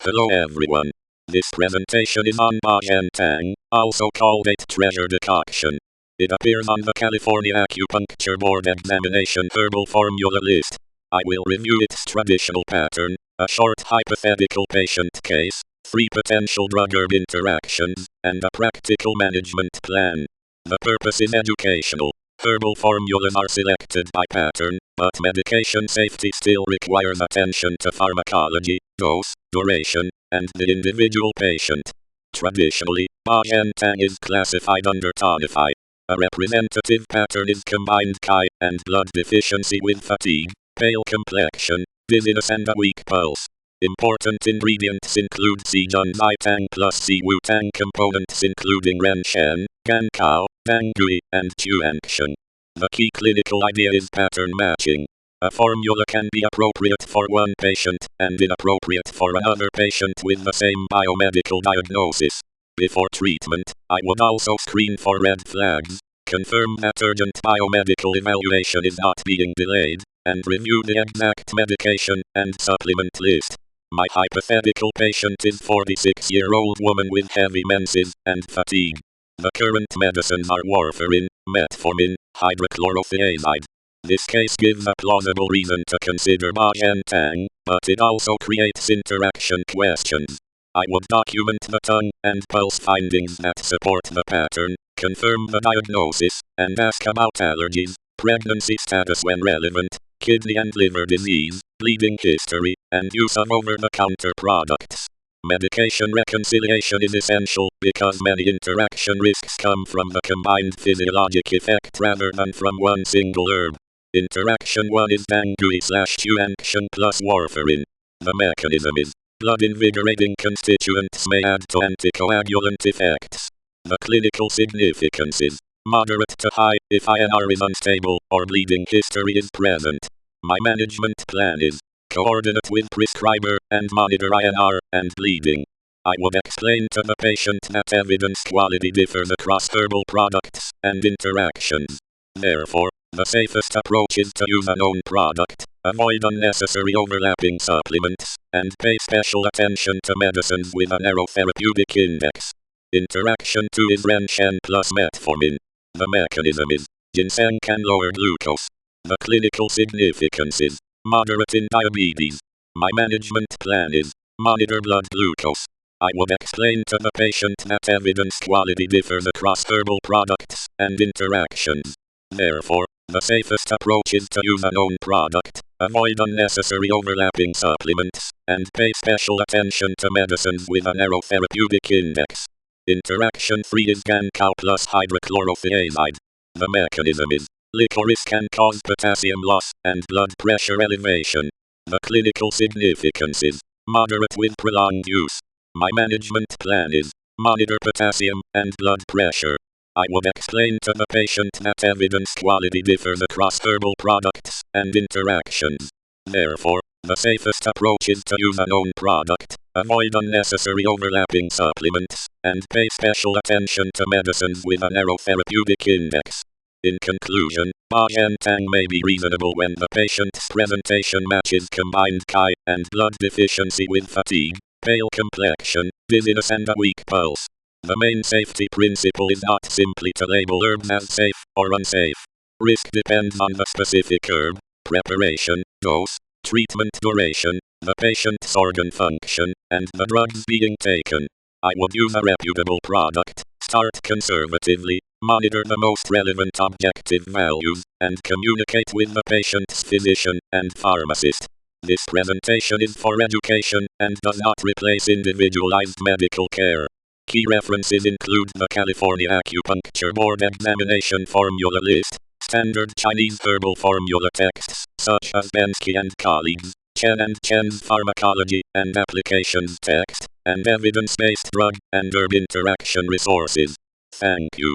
Hello everyone. This presentation is on Ba Zhen Tang, also called 8 Treasure Decoction. It appears on the California Acupuncture Board Examination Herbal Formula list. I will review its traditional pattern, a short hypothetical patient case, 3 potential drug-herb interactions, and a practical management plan. The purpose is educational. Herbal formulas are selected by pattern, but medication safety still requires attention to pharmacology, dose, duration, and the individual patient. Traditionally, Ba Zhen Tang is classified under Tonify. A representative pattern is combined Chi and blood deficiency with fatigue, pale complexion, dizziness and a weak pulse. Important ingredients include Si Jun Zai Tang plus Si Wu Tang components including Ren Shen, Gan Kao, Dang Gui, and Chuangshen. The key clinical idea is pattern matching. A formula can be appropriate for one patient and inappropriate for another patient with the same biomedical diagnosis. Before treatment, I would also screen for red flags, confirm that urgent biomedical evaluation is not being delayed, and review the exact medication and supplement list. My hypothetical patient is 46-year-old woman with heavy menses and fatigue. The current medicines are warfarin, metformin, hydrochlorothiazide. This case gives a plausible reason to consider Ba Zhen Tang, but it also creates interaction questions. I would document the tongue and pulse findings that support the pattern, confirm the diagnosis, and ask about allergies, pregnancy status when relevant, kidney and liver disease, bleeding history, and use of over-the-counter products. Medication reconciliation is essential because many interaction risks come from the combined physiologic effect rather than from one single herb. Interaction 1 is Dang Gui/Chuangshen plus warfarin. The mechanism is blood-invigorating constituents may add to anticoagulant effects. The clinical significance is moderate to high if INR is unstable or bleeding history is present. My management plan is coordinate with prescriber and monitor INR and bleeding. I would explain to the patient that evidence quality differs across herbal products and interactions. Therefore, the safest approach is to use a known product, avoid unnecessary overlapping supplements, and pay special attention to medicines with a narrow therapeutic index. Interaction 2 is Ren Shen plus metformin. The mechanism is ginseng can lower glucose. The clinical significance is moderate in diabetes. My management plan is monitor blood glucose. I would explain to the patient that evidence quality differs across herbal products and interactions. Therefore, the safest approach is to use a known product, avoid unnecessary overlapping supplements, and pay special attention to medicines with a narrow therapeutic index. Interaction 3 is Gan Kao plus hydrochlorothiazide. The mechanism is licorice can cause potassium loss and blood pressure elevation. The clinical significance is moderate with prolonged use. My management plan is monitor potassium and blood pressure. I would explain to the patient that evidence quality differs across herbal products and interactions. Therefore, the safest approach is to use a known product, avoid unnecessary overlapping supplements, and pay special attention to medicines with a narrow therapeutic index. In conclusion, Ba Zhen Tang may be reasonable when the patient's presentation matches combined Chi and blood deficiency with fatigue, pale complexion, dizziness and a weak pulse. The main safety principle is not simply to label herbs as safe or unsafe. Risk depends on the specific herb, preparation, dose, treatment duration, the patient's organ function, and the drugs being taken. I would use a reputable product, start conservatively, monitor the most relevant objective values, and communicate with the patient's physician and pharmacist. This presentation is for education and does not replace individualized medical care. Key references include the California Acupuncture Board Examination Formula list, standard Chinese herbal formula texts, such as Bensky and colleagues, Chen and Chen's Pharmacology and Applications text, and evidence-based drug and herb interaction resources. Thank you.